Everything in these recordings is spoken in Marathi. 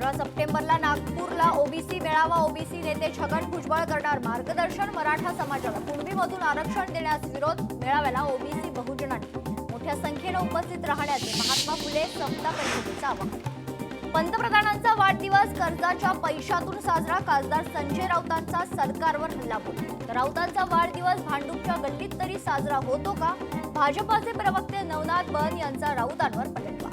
18 सप्टेंबरला नागपूरला ओबीसी मेळावा. ओबीसी नेते छगन भुजबळ करणार मार्गदर्शन. मराठा समाजाला कुणबीमधून आरक्षण देण्यास विरोध. मेळाव्याला ओबीसी बहुजनांनी मोठ्या संख्येने उपस्थित राहण्याचे महात्मा फुले समता परिषदेचं आवाहन. पंतप्रधानांचा वाढदिवस कर्जाच्या पैशातून साजरा. खासदार संजय राऊतांचा सरकारवर हल्लाबोल. तर राऊतांचा वाढदिवस भांडूपच्या गल्लीत तरी साजरा होतो का? भाजपाचे प्रवक्ते नवनाथ बन यांचा राऊतांवर पलटवार.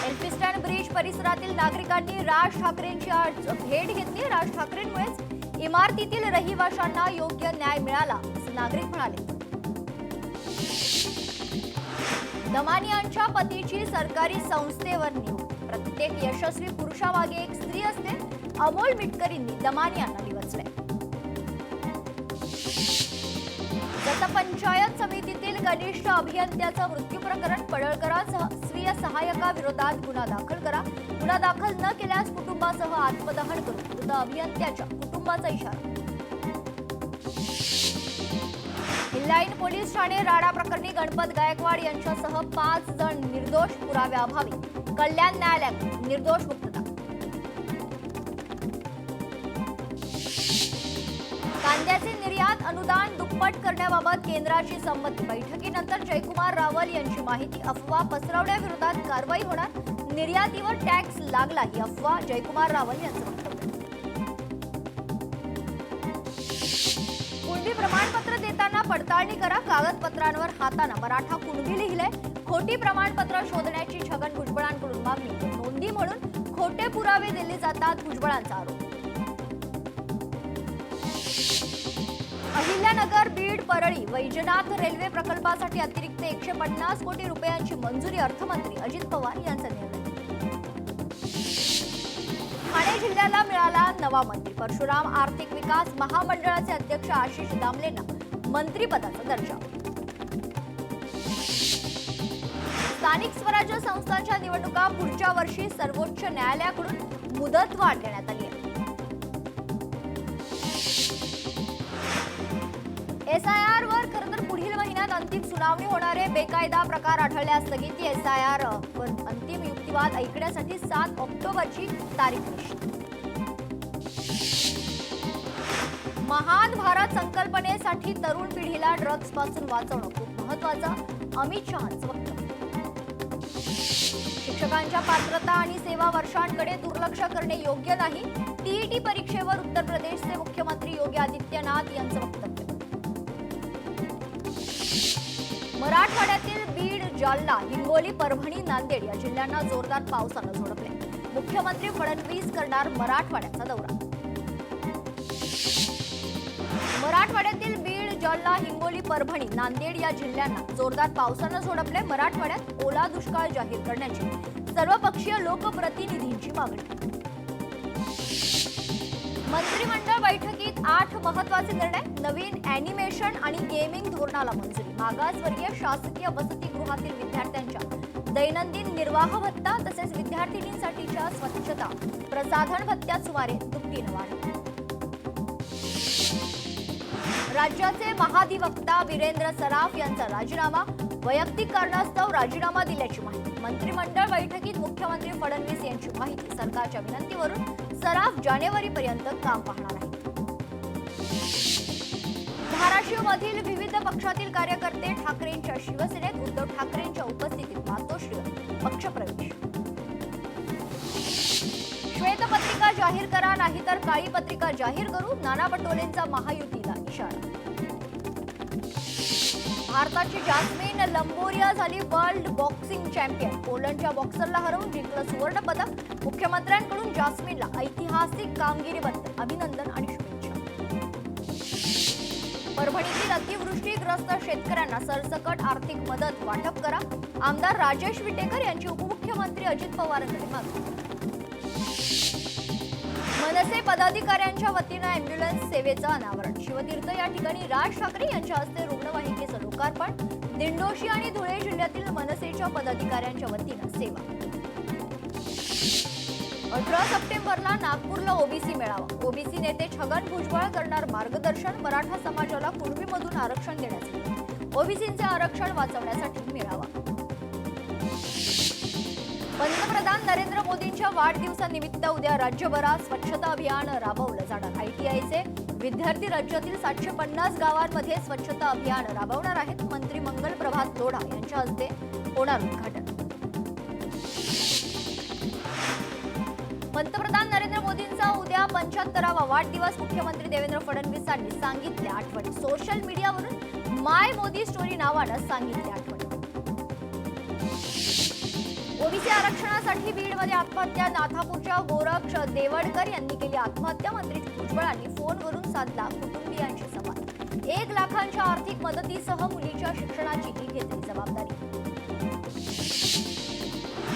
एल्फिस्टन ब्रिज परिसरातील नागरिकांनी राज ठाकरेंची आज भेट घेतली. राज ठाकरेंमुळेच इमारतीतील रहिवाशांना योग्य न्याय मिळाला असं नागरिक म्हणाले. दमानियांच्या पतीची सरकारी संस्थेवर नियुक्ती. प्रत्येक यशस्वी पुरुषामागे एक स्त्री असते. अमोल मिटकरींनी दमानियांना डिवचले. पंचायत समितीतील कनिष्ठ अभियंत्याचं मृत्यू प्रकरण. पडळकरांसह स्वीय सहाय्यकाविरोधात गुन्हा दाखल करा. गुन्हा दाखल न केल्यास कुटुंबासह आत्मदहन करू. मृत अभियंत्याच्या कुटुंबाचा इशारा. हिल्लाईन पोलीस ठाणे राडा प्रकरणी गणपत गायकवाड यांच्यासह 5 जण निर्दोष. पुराव्याअभावी कल्याण न्यायालयात निर्दोष मुक्तता. कांद्याचे निर्यात अनुदान दुप्पट करण्याबाबत केंद्राची संमती. बैठकीनंतर जयकुमार रावल यांची माहिती. अफवा पसरवण्याविरोधात कारवाई होणार. निर्यातीवर टॅक्स लागला ही अफवा. जयकुमार रावल यांचं वक्तव्य. कुणबी प्रमाणपत्र देताना पडताळणी करा. कागदपत्रांवर हाताने मराठा कुणबी लिहिले. खोटी प्रमाणपत्र शोधण्याची छगन भुजबळांकडून मागणी. नोंदी म्हणून खोटे पुरावे दिले जातात. भुजबळांचा आरोप. अहिल्यानगर बीड परळी वैजनाथ रेल्वे प्रकल्पासाठी अतिरिक्त 150 कोटी रुपयांची मंजुरी. अर्थमंत्री अजित पवार यांचा निर्णय. ठाणे जिल्ह्याला मिळाला नवा मंत्री. परशुराम आर्थिक विकास महामंडळाचे अध्यक्ष आशिष दामलेंना मंत्रिपदाचा दर्जा. स्थानिक स्वराज्य संस्थांच्या निवडणुका पुढच्या वर्षी. सर्वोच्च न्यायालयाकडून मुदतवाढ देण्यात आली आहे. एसआयआर वर खरं तर पुढील महिन्यात अंतिम सुनावणी होणार आहे. बेकायदा प्रकार आढळल्यास स्थगिती. एसआयआर वर अंतिम युक्तिवाद ऐकण्यासाठी 7 ऑक्टोबरची तारीख निश्चित. महान भारत संकल्पनेसाठी तरुण पिढीला ड्रग्ज पासून वाचवणं खूप महत्वाचं. अमित शहांचं वक्तव्य. शिक्षकांच्या पात्रता आणि सेवा वर्षांकडे दुर्लक्ष करणे योग्य नाही. टीईटी परीक्षेवर उत्तर प्रदेशचे मुख्यमंत्री योगी आदित्यनाथ यांचं वक्तव्य. मराठवाड्यातील बीड, जालना, हिंगोली, परभणी, नांदेड या जिल्ह्यांना जोरदार पावसानं झोडपले. मुख्यमंत्री फडणवीस करणार मराठवाड्याचा दौरा. मराठवाड्यातील बीड, जालना, हिंगोली, परभणी, नांदेड या जिल्ह्यांना जोरदार पावसानं झोडपले. मराठवाड्यात ओला दुष्काळ जाहीर करण्याची सर्वपक्षीय लोकप्रतिनिधींची मागणी. मंत्रिमंडळ बैठकीत 8 महत्त्वाचे निर्णय. नवीन अॅनिमेशन आणि गेमिंग धोरणाला मंजुरी. मागासवर्गीय शासकीय वसतिगृहातील विद्यार्थ्यांच्या दैनंदिन निर्वाह भत्ता तसेच विद्यार्थिनींसाठीच्या स्वच्छता प्रसाधन भत्त्यात सुमारे दुपटीने वाढ. राज्याचे महाधिवक्ता वीरेंद्र सराफ यांचा राजीनामा. वैयक्तिक कारणास्तव राजीनामा दिल्याची माहिती. मंत्रिमंडळ बैठकीत मुख्यमंत्री फडणवीस यांची माहिती. सरकारच्या विनंतीवरून सराफ जानेवारीपर्यंत काम पाहणार आहे. धाराशिवमधील विविध पक्षातील कार्यकर्ते ठाकरेंच्या शिवसेनेत. उद्धव ठाकरेंच्या उपस्थितीत मातोश्रीवर पक्षप्रवेश. श्वेतपत्रिका जाहीर करा नाहीतर काळी पत्रिका जाहीर करू. नाना पटोलेंचा महायुतीला इशारा. भारताची जास्मिन लंबोरिया झाली वर्ल्ड बॉक्सिंग चॅम्पियन. पोलंडच्या बॉक्सरला हरवून जिंकलं सुवर्ण पदक. मुख्यमंत्र्यांकडून जास्मिनला ऐतिहासिक कामगिरीबद्दल अभिनंदन आणि शुभेच्छा. परभणीतील अतिवृष्टीग्रस्त शेतकऱ्यांना सरसकट आर्थिक मदत वाटप करा. आमदार राजेश विटेकर यांची उपमुख्यमंत्री अजित पवारांकडे मागणी. मनसे पदाधिकाऱ्यांच्या वतीनं अँब्युलन्स सेवेचं अनावरण. शिवतीर्थ या ठिकाणी राज ठाकरे यांच्या हस्ते रुग्णवाहिकेचं लोकार्पण. दिंडोशी आणि धुळे जिल्ह्यातील मनसेच्या पदाधिकाऱ्यांच्या वतीनं सेवा. 18 सप्टेंबरला नागपूरला ओबीसी मेळावा. ओबीसी नेते छगन भुजबळ करणार मार्गदर्शन. मराठा समाजाला कुणबीमधून आरक्षण देण्यासाठी ओबीसींचे आरक्षण वाचवण्यासाठी मेळावा. पंतप्रधान नरेंद्र मोदींच्या वाढदिवसानिमित्त उद्या राज्यभरात स्वच्छता अभियान राबवलं जाणार. ITIचे विद्यार्थी राज्यातील 750 गावांमध्ये स्वच्छता अभियान राबवणार आहेत. मंत्री मंगल प्रभात लोढा यांच्या हस्ते होणार उद्घाटन. पंतप्रधान नरेंद्र मोदींचा उद्या 75वा वाढदिवस. मुख्यमंत्री देवेंद्र फडणवीसांनी सांगितल्या आठवणी. सोशल मीडियावरून माय मोदी स्टोरी नावानं सांगितल्या आठवणी. ओबीसी आरक्षणासाठी बीडमध्ये आत्महत्या. नाथापूरच्या गोरक्ष देवडकर यांनी केली आत्महत्या. मंत्री भुजबळांनी फोनवरून साधला कुटुंबियांशी संवाद. 1 लाखांच्या आर्थिक मदतीसह मुलीच्या शिक्षणाचीही घेतली जबाबदारी.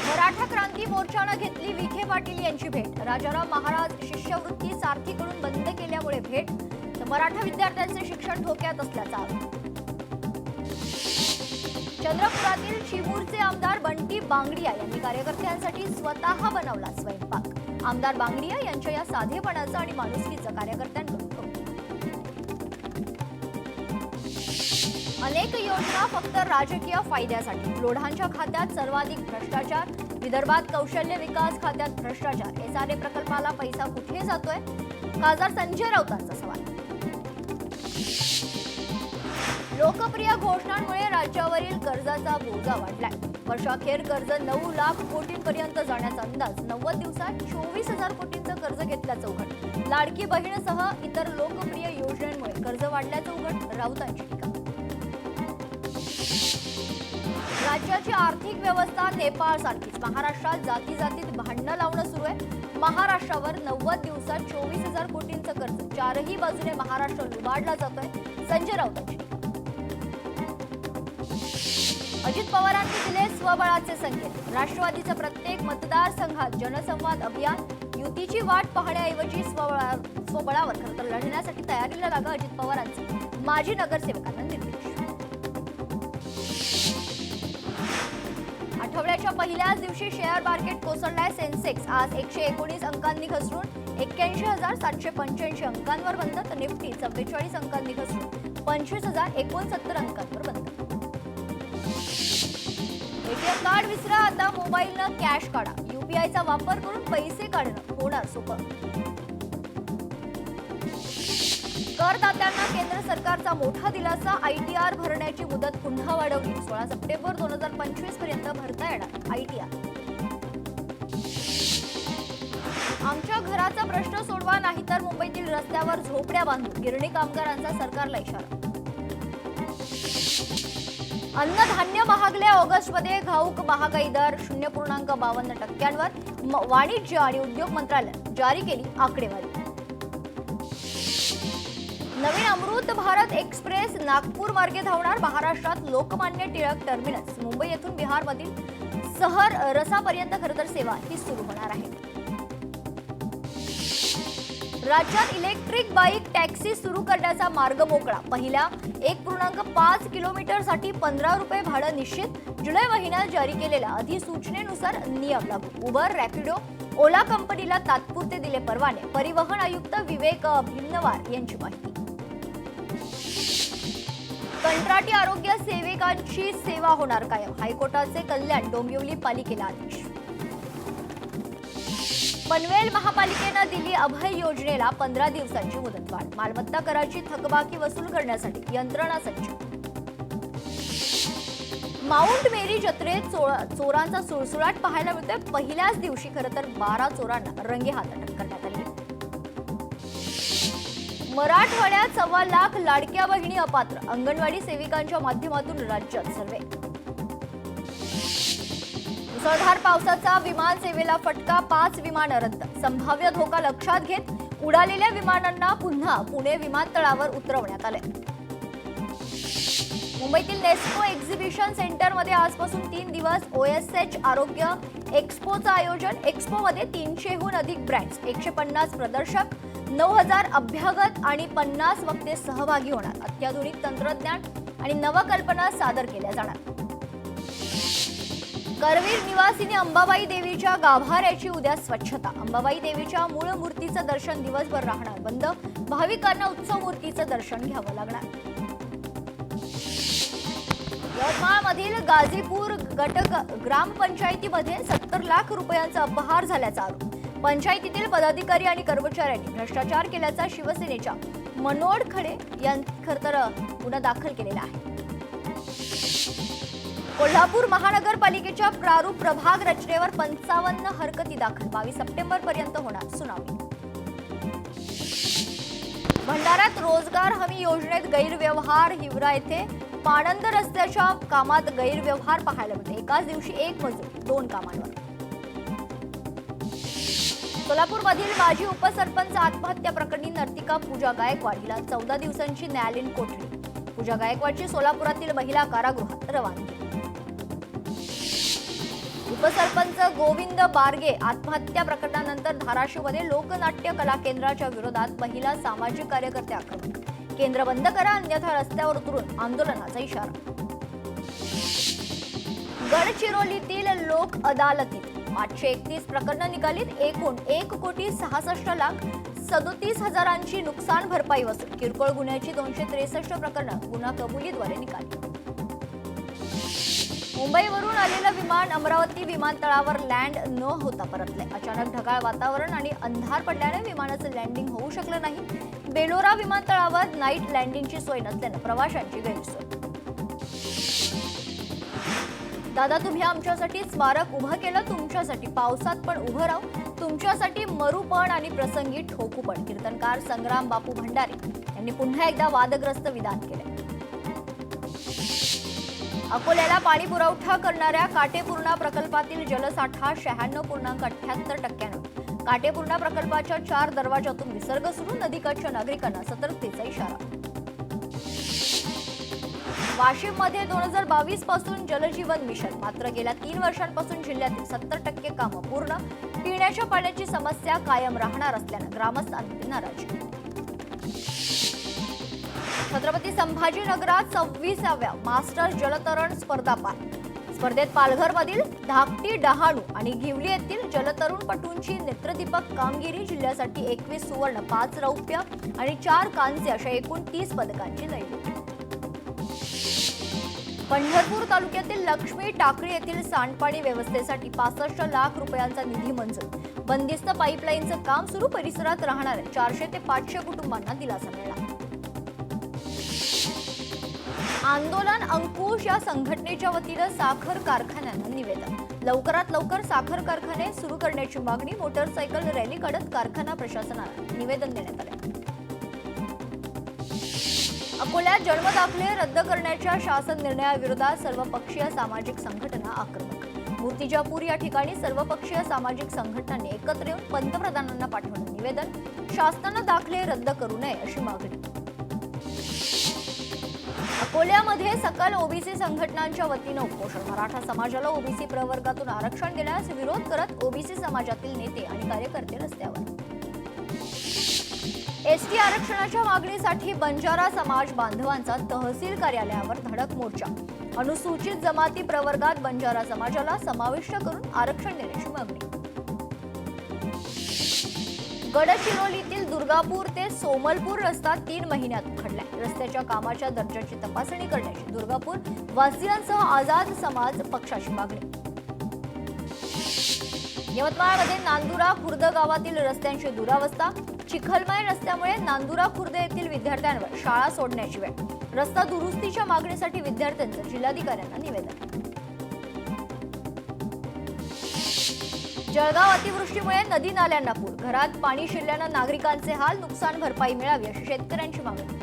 मराठा क्रांती मोर्चानं घेतली विखे पाटील यांची भेट. राजाराम महाराज शिष्यवृत्ती सारथीकडून बंद केल्यामुळे भेट. तर मराठा विद्यार्थ्यांचे शिक्षण धोक्यात असल्याचा आरोप. चंद्रपुरातील चिमूरचे आमदार बंटी बांगडिया यांनी कार्यकर्त्यांसाठी स्वतः बनवला स्वयंपाक. आमदार बांगडिया यांच्या या साधेपणाचं आणि माणुसकीचं कार्यकर्त्यांकडून कौतुक. अनेक योजना फक्त राजकीय फायद्यासाठी. लोढांच्या खात्यात सर्वाधिक भ्रष्टाचार. विदर्भात कौशल्य विकास खात्यात भ्रष्टाचार. SRA प्रकल्पाला पैसा कुठे जातोय? खासदार संजय राऊतांचा सवाल. लोकप्रिय घोषणांमुळे राज्यावरील कर्जाचा बोजा वाढलाय. वर्षाखेर कर्ज 9 लाख कोटींपर्यंत जाण्याचा अंदाज. 90 दिवसात 24,000 कोटींचं कर्ज घेतल्याचं उघड. लाडकी बहीणसह इतर लोकप्रिय योजनांमुळे कर्ज वाढल्याचं उघड. राऊतांची टीका. राज्याची आर्थिक व्यवस्था नेपाळ सारखीच. महाराष्ट्रात जाती जातीत भांडणं लावणं सुरू आहे. महाराष्ट्रावर 90 दिवसात 24,000 कोटींचं कर्ज. चारही बाजूने महाराष्ट्र लुबाडला जातोय. संजय राऊतांची. अजित पवारांनी दिले स्वबळाचे संकेत. राष्ट्रवादीचं प्रत्येक मतदारसंघात जनसंवाद अभियान. युतीची वाट पाहण्याऐवजी स्वबळावर खरं तर लढण्यासाठी तयारीला लागा. अजित पवारांचे माजी नगरसेवकांना निर्देश. आठवड्याच्या पहिल्याच दिवशी शेअर मार्केट कोसळलाय. सेन्सेक्स आज 119 अंकांनी घसरून 81,785 अंकांवर बंद. तर निफ्टी 44 अंकांनी घसरून 25,069 अंकांवर बंद. एटीएम कार्ड विसरा, आता मोबाईलनं कॅश काढा. UPIचा वापर करून पैसे काढणं होणार सोपं. करदात्यांना केंद्र सरकारचा मोठा दिलासा. ITR भरण्याची मुदत पुन्हा वाढवली. 16 सप्टेंबर 2025 पर्यंत भरता येणार ITR. आमच्या घराचा प्रश्न सोडवा, नाहीतर मुंबईतील रस्त्यावर झोपड्या बांधू. गिरणी कामगारांचा सरकारला इशारा. अन्नधान्य महागले. ऑगस्टमध्ये घाऊक महागाई दर 0.52%. वाणिज्य आणि उद्योग मंत्रालयाने जारी केली आकडेवारी. नवीन अमृत भारत एक्सप्रेस नागपूर मार्गे धावणार. महाराष्ट्रात लोकमान्य टिळक टर्मिनस मुंबई येथून बिहारमधील सहर रसापर्यंत खरं तर सेवा ही सुरू होणार आहे. राज्यात इलेक्ट्रिक बाईक टॅक्सी सुरू करण्याचा मार्ग मोकळा. पहिल्या 1.5 किलोमीटरसाठी 15 रुपये भाडं निश्चित. जुलै महिन्यात जारी केलेल्या अधिसूचनेनुसार नियम लागू. उबर, रॅपिडो, ओला कंपनीला तात्पुरते दिले परवाने. परिवहन आयुक्त विवेक भिमनवार यांची माहिती. कंत्राटी आरोग्य सेविकांची सेवा होणार कायम. हायकोर्टाचे कल्याण डोंबिवली पालिकेला आदेश. पनवेल महापालिकेनं दिली अभय योजनेला 15 दिवसांची मुदतवाढ. मालमत्ता कराची थकबाकी वसूल करण्यासाठी यंत्रणा सज्ज. माउंट मेरी जत्रेत चोरांचा सुळसुळाट पाहायला मिळतोय. पहिल्याच दिवशी खरं तर 12 चोरांना रंगेहात अटक करण्यात आली. मराठवाड्यात 1.25 लाख लाडक्या बहिणी अपात्र. अंगणवाडी सेविकांच्या माध्यमातून राज्यात सर्वे. मुसळधार पावसाचा विमान सेवेला फटका. 5 विमानं रद्द. संभाव्य धोका लक्षात घेत उडालेल्या विमानांना पुन्हा पुणे विमानतळावर उतरवण्यात आले. मुंबईतील नेस्को एक्झिबिशन सेंटरमध्ये आजपासून 3 दिवस OSH आरोग्य एक्स्पोचं आयोजन. एक्स्पोमध्ये 300हून अधिक ब्रँड्स, 150 प्रदर्शक, 9,000 अभ्यागत आणि 50 वक्ते सहभागी होणार. अत्याधुनिक तंत्रज्ञान आणि नवकल्पना सादर केल्या जाणार. करवीर निवासिनी अंबाबाई देवीच्या गाभाऱ्याची उद्या स्वच्छता. अंबाबाई देवीच्या मूळ मूर्तीचं दर्शन दिवसभर राहणार बंद. भाविकांना उत्सव मूर्तीचं दर्शन घ्यावं लागणार. यवतमाळमधील गाझीपूर गट ग्रामपंचायतीमध्ये 70 लाख रुपयांचा अपहार झाल्याचा आरोप. पंचायतीतील पदाधिकारी आणि कर्मचाऱ्यांनी भ्रष्टाचार केल्याचा शिवसेनेच्या मनोड खडे यांनी खरतर गुन्हा दाखल केलेला आहे. कोल्हापूर महानगरपालिकेच्या प्रारूप प्रभाग रचनेवर 55 हरकती दाखल. 22 सप्टेंबर पर्यंत होणार सुनावणी. भंडाऱ्यात रोजगार हमी योजनेत गैरव्यवहार. हिवरा येथे पाणंद रस्त्याच्या कामात गैरव्यवहार पाहायला मिळते. एकाच दिवशी एक मजूर 2 कामांवर. सोलापूरमधील माजी उपसरपंच आत्महत्या प्रकरणी नर्तिका पूजा गायकवाड हिला 14 दिवसांची न्यायालयीन कोठडी. पूजा गायकवाडची सोलापुरातील महिला कारागृहात रवानगी. उपसरपंच गोविंद बारगे आत्महत्या प्रकरणानंतर धाराशिवमध्ये लोकनाट्य कला केंद्राच्या विरोधात महिला सामाजिक कार्यकर्ते आक्रमक. केंद्र बंद करा अन्यथा रस्त्यावर उतरून आंदोलनाचा इशारा. गडचिरोलीतील लोक अदालतीत 531 प्रकरणं निकालीत. एकूण 1,66,37,000ची नुकसान भरपाई वसूल. किरकोळ गुन्ह्याची 263 प्रकरणं गुन्हा कबुलीद्वारे निकाली. मुंबईवरून आलेलं विमान अमरावती विमानतळावर लँड न होता परतले. अचानक ढगाळ वातावरण आणि अंधार पडल्याने विमानाचं लँडिंग होऊ शकलं नाही. बेलोरा विमानतळावर नाईट लँडिंगची सोय नसल्यानं प्रवाशांची गैरसोय. दादा तुम्ही आमच्यासाठी स्मारक उभं केलं. तुमच्यासाठी पावसात पण उभं राहू. तुमच्यासाठी मरू पण आणि प्रसंगी ठोकू पण. कीर्तनकार संग्राम बापू भंडारे यांनी पुन्हा एकदा वादग्रस्त विधान केले. अकोल्याला पाणी पुरवठा करणाऱ्या काटेपूर्णा प्रकल्पातील जलसाठा 96.78%. काटेपूर्णा प्रकल्पाच्या 4 दरवाजातून विसर्ग सुरू. नदीकाठच्या नागरिकांना सतर्कतेचा इशारा. वाशिममध्ये 2022 पासून जलजीवन मिशन. मात्र गेल्या 3 वर्षांपासून जिल्ह्यातील 70% कामं पूर्ण. पिण्याच्या पाण्याची समस्या कायम राहणार असल्यानं ग्रामस्थांमध्ये नाराजी. छत्रपती संभाजीनगरात 26व्या मास्टर्स जलतरण स्पर्धा पार. स्पर्धेत पालघरमधील धाकटी डहाणू आणि घिवली येथील जलतरुणपटूंची नेत्रदीपक कामगिरी. जिल्ह्यासाठी 21 सुवर्ण, 5 रौप्य आणि 4 कांस्य अशा एकूण 30 पदकांची लढत. पंढरपूर तालुक्यातील लक्ष्मी टाकळी येथील सांडपाणी व्यवस्थेसाठी 65 लाख रुपयांचा निधी मंजूर. बंदिस्त पाईपलाईनचं काम सुरू. परिसरात राहणाऱ्या 400 ते 500 कुटुंबांना दिलासा मिळाला. आंदोलन अंकुश या संघटनेच्या वतीनं साखर कारखान्यांना निवेदन. लवकरात लवकर साखर कारखाने सुरू करण्याची मागणी. मोटरसायकल रॅली काढत कारखाना प्रशासनाला निवेदन देण्यात आले. अकोल्यात जन्मदाखले रद्द करण्याच्या शासन निर्णयाविरोधात सर्वपक्षीय सामाजिक संघटना आक्रमक. मूर्तिजापूर या ठिकाणी सर्वपक्षीय सामाजिक संघटनांनी एकत्र येऊन पंतप्रधानांना पाठवलं निवेदन. शासनानं दाखले रद्द करू नये अशी मागणी. अकोल्यामध्ये सकल ओबीसी संघटनांच्या वतीनं उपोषण. मराठा समाजाला ओबीसी प्रवर्गातून आरक्षण देण्यास विरोध करत ओबीसी समाजातील नेते आणि कार्यकर्ते रस्त्यावर. एसटी आरक्षणाच्या मागणीसाठी बंजारा समाज बांधवांचा तहसील कार्यालयावर धडक मोर्चा. अनुसूचित जमाती प्रवर्गात बंजारा समाजाला समाविष्ट करून आरक्षण देण्याची मागणी. गडचिरोलीतील दुर्गापूर ते सोमलपूर रस्ता 3 महिन्यात उखडलाय. रस्त्याच्या कामाच्या दर्जाची तपासणी करण्याची दुर्गापूर वासियांसह आझाद समाज पक्षाची मागणी. यवतमाळमध्ये नांदुरा खुर्द गावातील रस्त्यांची दुरावस्था. चिखलमय रस्त्यामुळे नांदुरा खुर्द येथील विद्यार्थ्यांवर शाळा सोडण्याची वेळ. रस्ता दुरुस्तीच्या मागणीसाठी विद्यार्थ्यांचं जिल्हाधिकाऱ्यांना निवेदन. जळगाव अतिवृष्टीमुळे नदी नाल्यांना पूर. घरात पाणी शिरल्यानं नागरिकांचे हाल. नुकसान भरपाई मिळावी अशी शेतकऱ्यांची मागणी.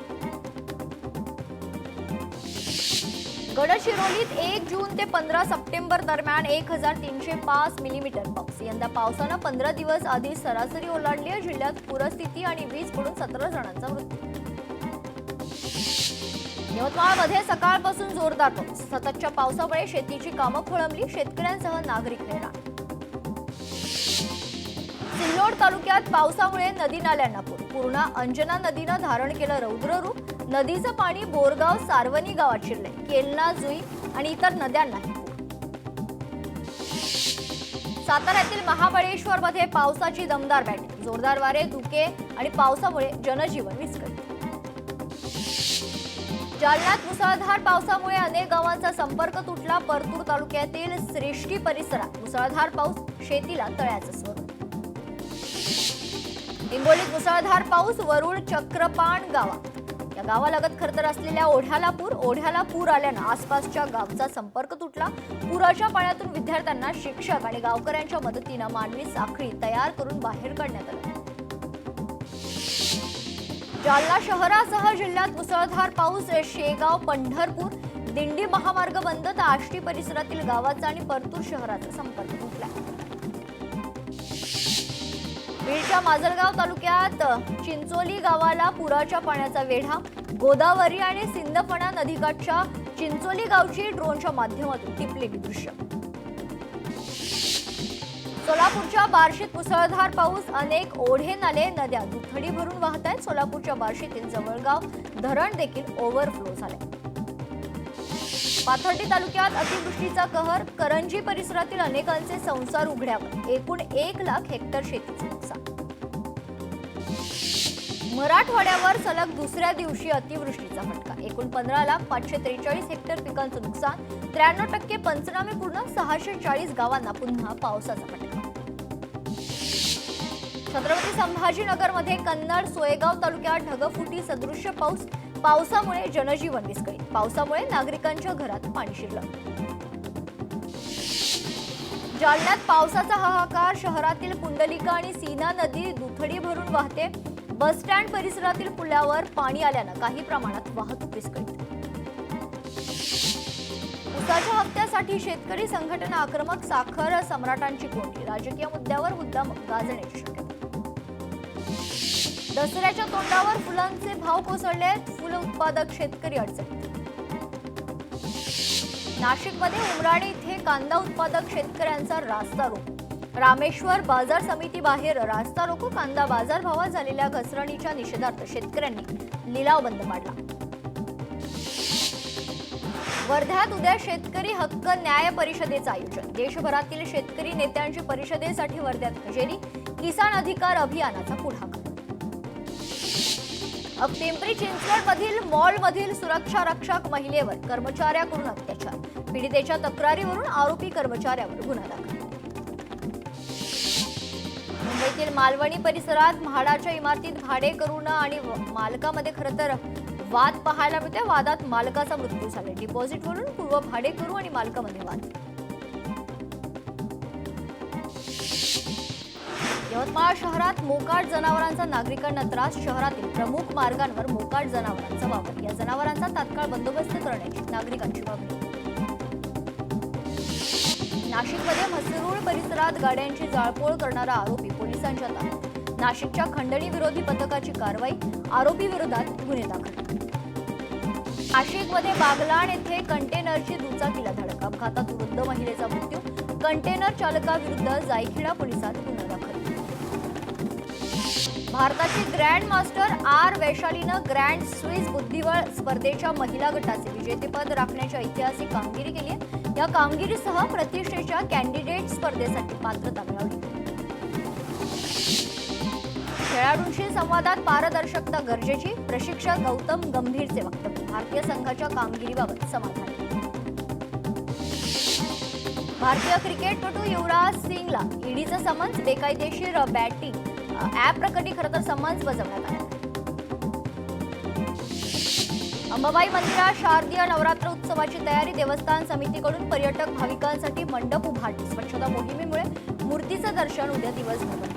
गडचिरोलीत 1 जून ते 15 सप्टेंबर दरम्यान 1305 मिलीमीटर पाऊस. यंदा पावसानं 15 दिवस आधी सरासरी ओलांडली आहे. जिल्ह्यात पूरस्थिती आणि वीज पडून 17 जणांचा मृत्यू. यवतमाळमध्ये सकाळपासून जोरदार पाऊस. सततच्या पावसामुळे शेतीची कामं खोळंबली. शेतकऱ्यांसह नागरिक हैराण. सिल्लोड तालुक्यात पावसामुळे नदी नाल्यांना पूर. पूर्णा अंजना नदीनं धारण केलं रौद्र रूप. नदीचं पाणी बोरगाव सारवणी गावात शिरले. केलना, जुई आणि इतर नद्यांनाही पूर. साताऱ्यातील महाबळेश्वरमध्ये पावसाची दमदार बॅटिंग. जोरदार वारे, धुके आणि पावसामुळे जनजीवन विस्कळीत. जालन्यात मुसळधार पावसामुळे अनेक गावांचा संपर्क तुटला. परतूर तालुक्यातील श्रेष्ठी परिसरात मुसळधार पाऊस शेतीला तळ्याचं स्वरूप. हिंगोलीत मुसळधार पाऊस. वरुड चक्रपाण गावात या गावालगत खरतर असलेल्या ओढ्याला पूर आल्यानं आसपासच्या गावचा संपर्क तुटला. पुराच्या पाण्यातून विद्यार्थ्यांना शिक्षक आणि गावकऱ्यांच्या मदतीनं मानवी साखळी तयार करून बाहेर काढण्यात आलं. जालना शहरासह जिल्ह्यात मुसळधार पाऊस. शेगाव पंढरपूर दिंडी महामार्ग बंद तर आष्टी परिसरातील गावाचा आणि परतूर शहराचा संपर्क तुटला. बीडच्या माजलगाव तालुक्यात चिंचोली गावाला पुराच्या पाण्याचा वेढा. गोदावरी आणि सिंदफणा नदीकाठच्या चिंचोली गावची ड्रोनच्या माध्यमातून टिपलेली दृश्य. सोलापूरच्या बार्शीत मुसळधार पाऊस. अनेक ओढे नाले नद्या दुथडी भरून वाहत आहेत. सोलापूरच्या बार्शीतील जवळगाव धरण देखील ओव्हरफ्लो झाले. पाथर्डी तालुक्यात अतिवृष्टीचा कहर. करंजी परिसरातील अनेकांचे संसार उघड्यावर. एकूण 1 लाख हेक्टर शेतीचे नुकसान. मराठवाड्यावर सलग दुसऱ्या दिवशी अतिवृष्टीचा फटका. एकूण 15,543 हेक्टर पिकांचं नुकसान. 93% पंचनामे पूर्ण. 640 गावांना पुन्हा पावसाचा फटका. छत्रपती संभाजीनगरमध्ये कन्नड सोयगाव तालुक्यात ढगफुटी सदृश्य पाऊस. पावसामुळे जनजीवन विस्कळीत. पावसामुळे नागरिकांच्या घरात पाणी शिरलं. जालन्यात पावसाचा हाहाकार. शहरातील पुंडलिका आणि सीना नदी दुथडी भरून वाहते. बस स्टँड परिसरातील पुलावर पाणी आल्यानं काही प्रमाणात वाहतूक विस्कळीत. ऊसाच्या हप्त्यासाठी शेतकरी संघटना आक्रमक. साखर सम्राटांची कोंडी. राजकीय मुद्द्यावर मुद्दाम गाजण्याची शक्यता. दसऱ्याच्या तोंडावर फुलांचे भाव कोसळले. फुल उत्पादक शेतकरी अडचणीत. नाशिकमध्ये उमराणे इथे कांदा उत्पादक शेतकऱ्यांचा रास्ता रोको. रामेश्वर बाजार समिती बाहेर रास्ता रोको. कांदा बाजार भावात झालेल्या घसरणीच्या निषेधार्थ शेतकऱ्यांनी लिलाव बंद पाडला. वर्ध्यात उद्या शेतकरी हक्क न्याय परिषदेचं आयोजन. देशभरातील शेतकरी नेत्यांची परिषदेसाठी वर्ध्यात हजेरी. किसान अधिकार अभियानाचा पुढाकार. पिंपरी चिंचवडमधील मॉलमधील सुरक्षा रक्षक महिलेवर कर्मचाऱ्याकडून अत्याचार. पीडितेच्या तक्रारीवरून आरोपी कर्मचाऱ्यावर गुन्हा दाखल. मुंबईतील मालवणी परिसरात म्हाडाच्या इमारतीत भाडेकरून आणि मालकामध्ये खरंतर वाद पाहायला मिळते. वादात मालकाचा मृत्यू झाला. डिपॉझिटवरून पूर्व भाडेकरू आणि मालकामध्ये वाद. यवतमाळ शहरात मोकाट जनावरांचा नागरिकांना त्रास. शहरातील प्रमुख मार्गांवर मोकाट जनावरांचा वावर. या जनावरांचा तात्काळ बंदोबस्त करण्याची नागरिकांची मागणी. नाशिकमध्ये म्हसरूळ परिसरात गाड्यांची जाळपोळ करणारा आरोपी पोलिसांच्या ताब्यात. नाशिकच्या खंडणी विरोधी पथकाची कारवाई. आरोपी विरोधात गुन्हे दाखल. नाशिकमध्ये बागलाण येथे कंटेनरची दुचाकीला धडक. अपघातात वृद्ध महिलेचा मृत्यू. कंटेनर चालकाविरुद्ध जायखेडा पोलिसात गुन्हा दाखल. भारताची ग्रँड मास्टर आर वैशालीनं ग्रँड स्विस बुद्धिबळ स्पर्धेच्या महिला गटाचे विजेतेपद राखण्याची ऐतिहासिक कामगिरी केली आहे. या कामगिरीसह प्रतिष्ठेच्या कॅन्डिडेट स्पर्धेसाठी पात्रता मिळवली. खेळाडूंशी संवादात पारदर्शकता गरजेची. प्रशिक्षक गौतम गंभीरचे वक्तव्य. भारतीय संघाच्या कामगिरीबाबत समाधान. भारतीय क्रिकेटपटू युवराज सिंगला ईडीचं समन्स. बेकायदेशीर बॅटिंग ॲप प्रकरणी खरंतर समन्स बजावण्यात आला. अंबाबाई मंदिरात शारदीय नवरात्र उत्सवाची तयारी. देवस्थान समितीकडून पर्यटक भाविकांसाठी मंडप उभारणी. स्वच्छता मोहिमेमुळे मूर्तीचं दर्शन उद्या दिवसभर बंद.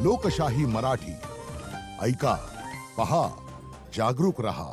लोकशाही मराठी ऐका, पहा, जागरूक रहा.